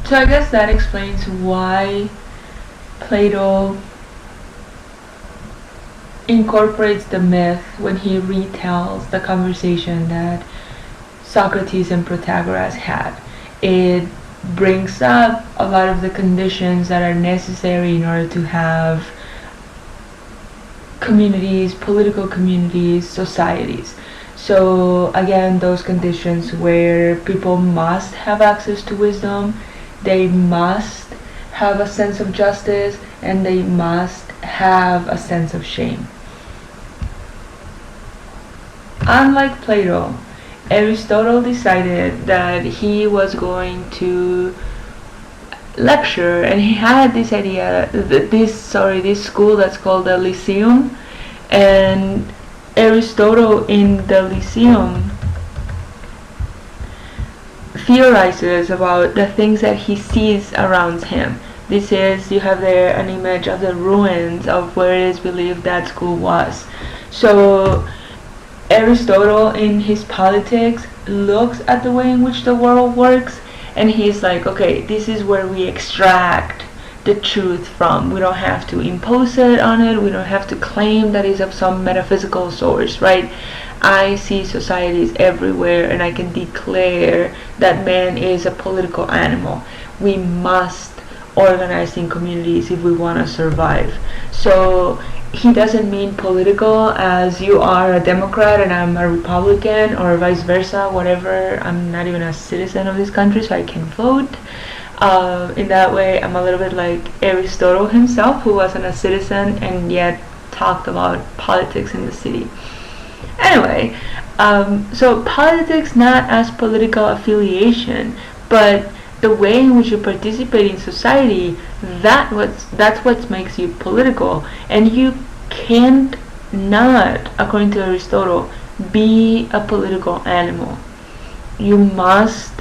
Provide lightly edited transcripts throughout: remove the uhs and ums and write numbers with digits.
So I guess that explains why Plato incorporates the myth when he retells the conversation that Socrates and Protagoras had. It brings up a lot of the conditions that are necessary in order to have communities, political communities, societies. So again, those conditions where people must have access to wisdom, they must have a sense of justice, and they must have a sense of shame. Unlike Plato, Aristotle decided that he was going to lecture, and he had this idea, this school that's called the Lyceum, and Aristotle in the Lyceum theorizes about the things that he sees around him. This is, you have there an image of the ruins of where it is believed that school was. So Aristotle in his Politics looks at the way in which the world works, and he's like, okay, this is where we extract the truth from. We don't have to impose it on it. We don't have to claim that it's of some metaphysical source, right? I see societies everywhere, and I can declare that man is a political animal. We must organize in communities if we want to survive. So he doesn't mean political as you are a Democrat and I'm a Republican, or vice versa, whatever. I'm not even a citizen of this country, so I can vote. In that way, I'm a little bit like Aristotle himself, who wasn't a citizen and yet talked about politics in the city. Anyway, so politics not as political affiliation, but the way in which you participate in society, that's what makes you political. And you can't not, according to Aristotle, be a political animal. You must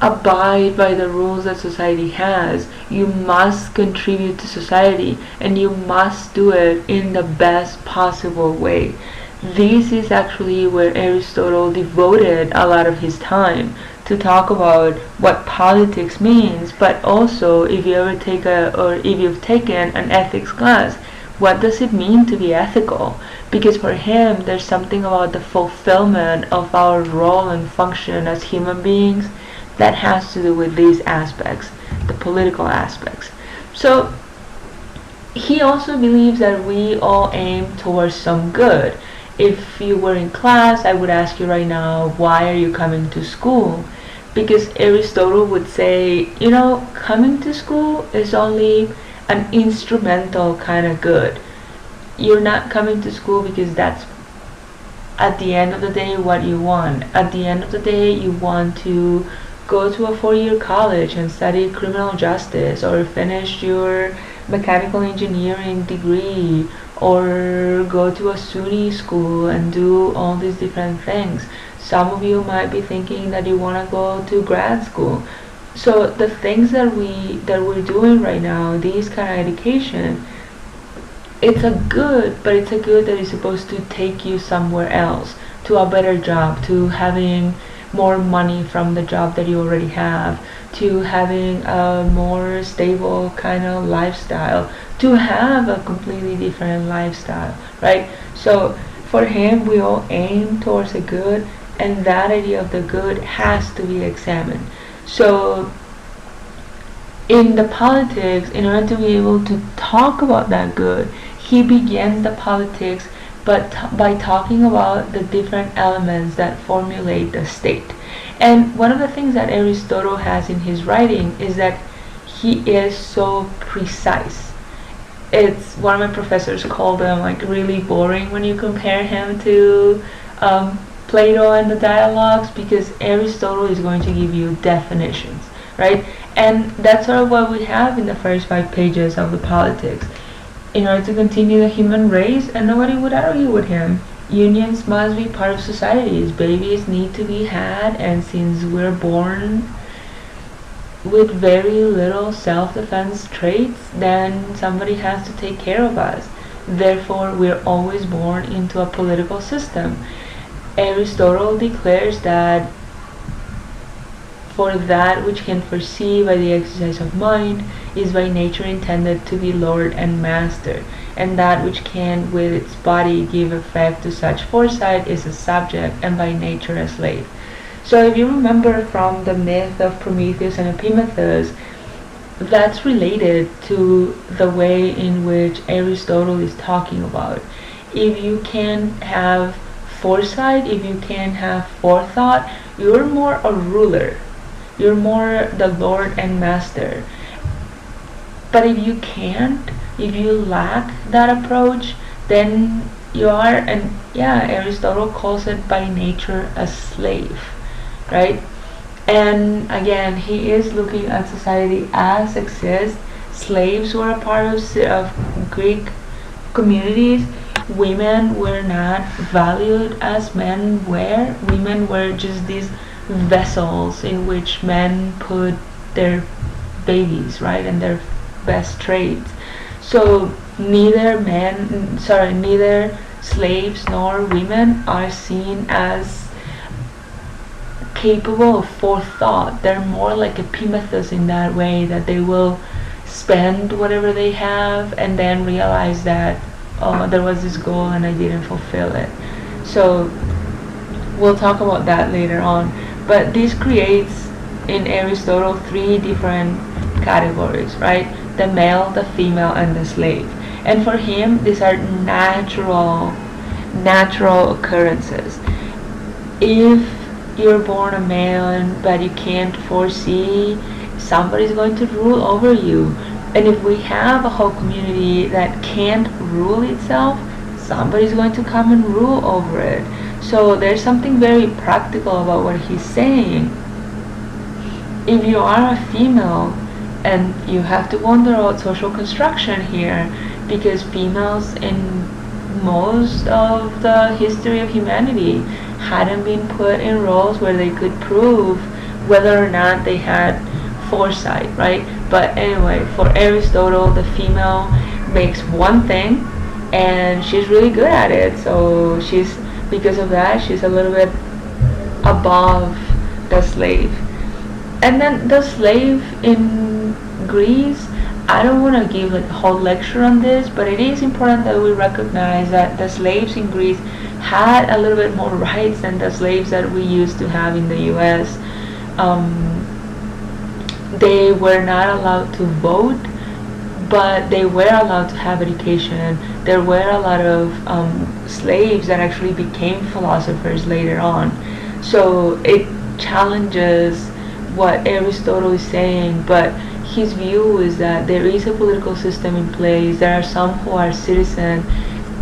abide by the rules that society has. You must contribute to society, and you must do it in the best possible way. This is actually where Aristotle devoted a lot of his time, to talk about what politics means, but also if you've taken an ethics class, what does it mean to be ethical? Because for him, there's something about the fulfillment of our role and function as human beings that has to do with these aspects, the political aspects. So he also believes that we all aim towards some good. If you were in class, I would ask you right now, why are you coming to school? Because Aristotle would say, coming to school is only an instrumental kind of good. You're not coming to school because that's at the end of the day what you want. At the end of the day, you want to go to a 4-year college and study criminal justice, or finish your mechanical engineering degree, or go to a SUNY school and do all these different things. Some of you might be thinking that you want to go to grad school. So the things that we're doing right now, these kind of education, it's a good, but it's a good that is supposed to take you somewhere else, to a better job, to having more money from the job that you already have, to having a more stable kind of lifestyle, to have a completely different lifestyle, right? So for him, we all aim towards a good, and that idea of the good has to be examined. So in the Politics, in order to be able to talk about that good, he begins the Politics by talking about the different elements that formulate the state. And one of the things that Aristotle has in his writing is that he is so precise. It's, one of my professors called him like really boring when you compare him to Plato and the dialogues, because Aristotle is going to give you definitions, right? And that's sort of what we have in the first 5 pages of the Politics. In order to continue the human race, and nobody would argue with him, unions must be part of societies. Babies need to be had, and since we're born with very little self-defense traits, then somebody has to take care of us. Therefore, we're always born into a political system. Aristotle declares that For that which can foresee by the exercise of mind is by nature intended to be lord and master, and that which can with its body give effect to such foresight is a subject, and by nature a slave. So if you remember from the myth of Prometheus and Epimetheus, that's related to the way in which Aristotle is talking about. If you can have foresight, if you can have forethought, you're more a ruler. You're more the lord and master. But if you can't, if you lack that approach, then you are, and yeah, Aristotle calls it by nature a slave, right? And again, he is looking at society as exists. Slaves were a part of Greek communities. Women were not valued as men were. Women were just these vessels in which men put their babies, right, and their best traits. So neither slaves nor women are seen as capable of forethought. They're more like Epimetheus in that way, that they will spend whatever they have and then realize that, oh, there was this goal and I didn't fulfill it. So we'll talk about that later on. But this creates in Aristotle three different categories, right? The male, the female, and the slave. And for him, these are natural occurrences. If you're born a male but you can't foresee, somebody's going to rule over you. And if we have a whole community that can't rule itself, somebody's going to come and rule over it. So there's something very practical about what he's saying. If you are a female, and you have to wonder about social construction here, because females in most of the history of humanity hadn't been put in roles where they could prove whether or not they had foresight, right? But anyway, for Aristotle, the female makes one thing and she's really good at it. So because of that, she's a little bit above the slave. And then the slave in Greece, I don't want to give a whole lecture on this, but it is important that we recognize that the slaves in Greece had a little bit more rights than the slaves that we used to have in the US. They were not allowed to vote, but they were allowed to have education. There were a lot of slaves that actually became philosophers later on. So it challenges what Aristotle is saying, but his view is that there is a political system in place. There are some who are citizens,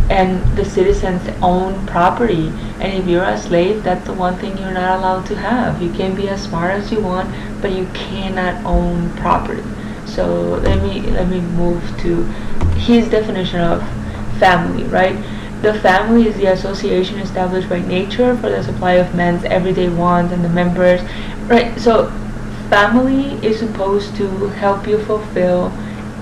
and the citizens own property. And if you're a slave, that's the one thing you're not allowed to have. You can be as smart as you want, but you cannot own property. So let me move to his definition of family, right? The family is the association established by nature for the supply of men's everyday wants and the members, right? So family is supposed to help you fulfill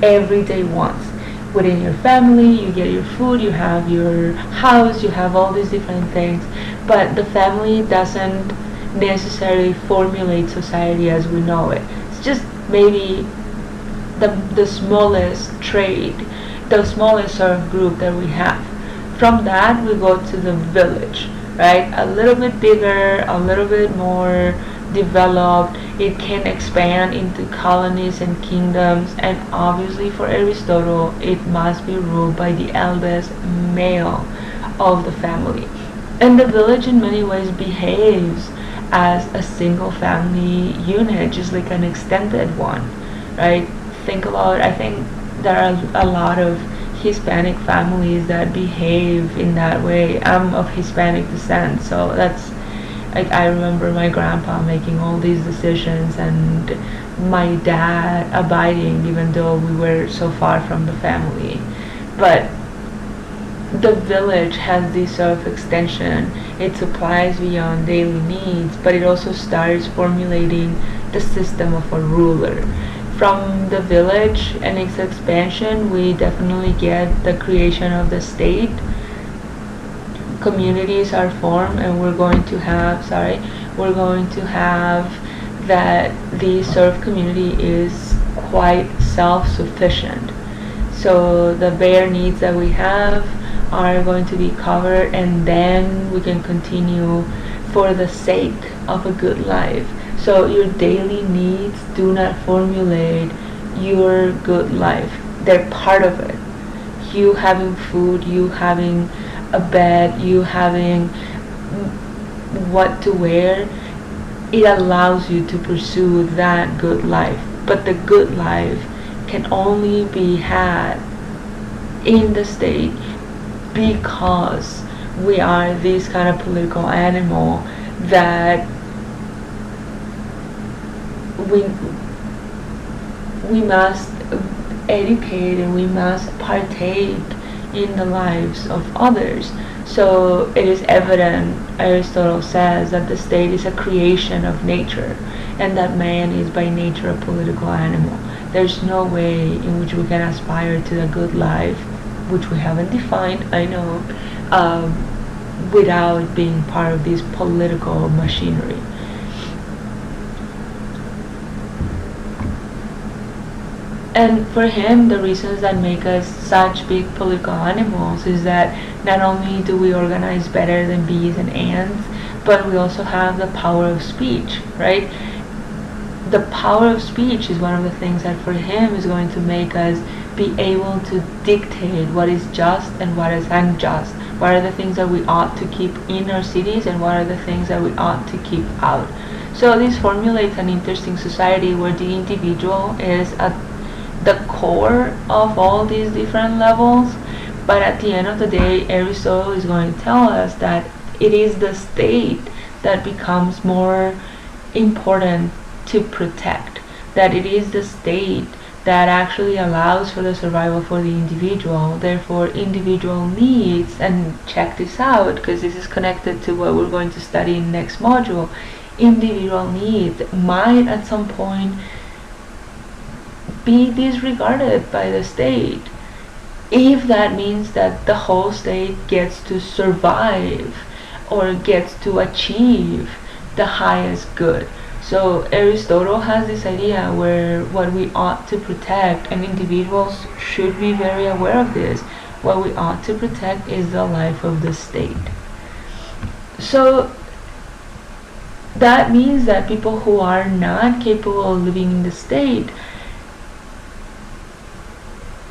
everyday wants. Within your family, you get your food, you have your house, you have all these different things, but the family doesn't necessarily formulate society as we know it. It's just maybe the smallest trait, the smallest sort of group that we have. From that, we go to the village, right? A little bit bigger, a little bit more developed. It can expand into colonies and kingdoms, and obviously for Aristotle, it must be ruled by the eldest male of the family. And the village in many ways behaves as a single family unit, just like an extended one, right? I think there are a lot of Hispanic families that behave in that way. I'm of Hispanic descent, so that's like, I remember my grandpa making all these decisions and my dad abiding even though we were so far from the family. But the village has this sort of extension. It supplies beyond daily needs, but it also starts formulating the system of a ruler. From the village and its expansion, we definitely get the creation of the state. Communities are formed, and we're going to have that the serf community is quite self-sufficient. So the bare needs that we have are going to be covered, and then we can continue for the sake of a good life. So your daily needs do not formulate your good life. They're part of it. You having food, you having a bed, you having what to wear, it allows you to pursue that good life. But the good life can only be had in the state because we are this kind of political animal that we must educate and we must partake in the lives of others. So it is evident, Aristotle says, that the state is a creation of nature and that man is by nature a political animal. There's no way in which we can aspire to a good life, which we haven't defined, I know, without being part of this political machinery. And for him, the reasons that make us such big political animals is that not only do we organize better than bees and ants, but we also have the power of speech, right? The power of speech is one of the things that for him is going to make us be able to dictate what is just and what is unjust. What are the things that we ought to keep in our cities and what are the things that we ought to keep out. So this formulates an interesting society where the individual is at the core of all these different levels, but at the end of the day, Aristotle is going to tell us that it is the state that becomes more important to protect, that it is the state that actually allows for the survival for the individual. Therefore, individual needs, and check this out because this is connected to what we're going to study in next module, individual needs might at some point be disregarded by the state if that means that the whole state gets to survive or gets to achieve the highest good. So Aristotle has this idea where what we ought to protect, and individuals should be very aware of this, what we ought to protect is the life of the state. So that means that people who are not capable of living in the state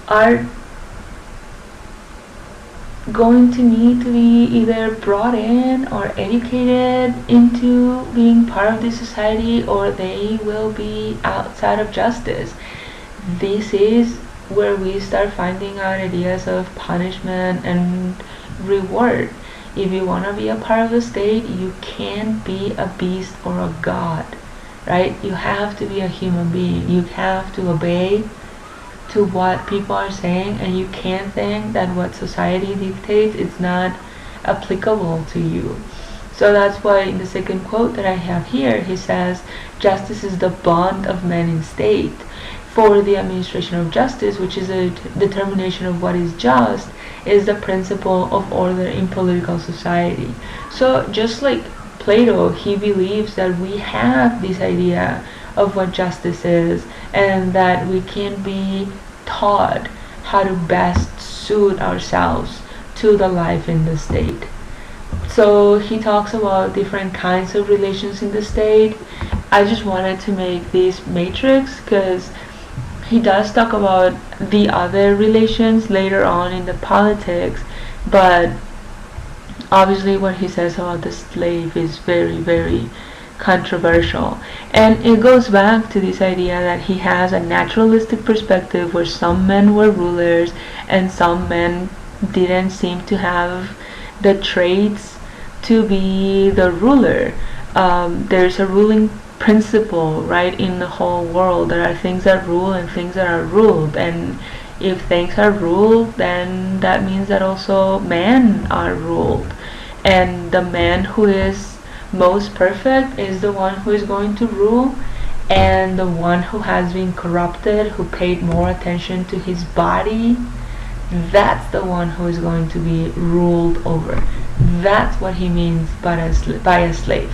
are going to need to be either brought in or educated into being part of this society, or they will be outside of justice. This is where we start finding out ideas of punishment and reward. If you want to be a part of the state, you can't be a beast or a god, right? You have to be a human being. You have to obey to what people are saying, and you can't think that what society dictates is not applicable to you. So that's why in the second quote that I have here, he says, justice is the bond of men in state. For the administration of justice, which is a determination of what is just, is the principle of order in political society. So just like Plato, he believes that we have this idea of what justice is, and that we can be taught how to best suit ourselves to the life in the state. So he talks about different kinds of relations in the state. I just wanted to make this matrix because he does talk about the other relations later on in the politics, but obviously what he says about the slave is very, very controversial, and it goes back to this idea that he has a naturalistic perspective where some men were rulers and some men didn't seem to have the traits to be the ruler. There's a ruling principle, right, in the whole world. There are things that rule and things that are ruled, and if things are ruled, then that means that also men are ruled, and the man who is most perfect is the one who is going to rule, and the one who has been corrupted, who paid more attention to his body, that's the one who is going to be ruled over. That's what he means by a slave.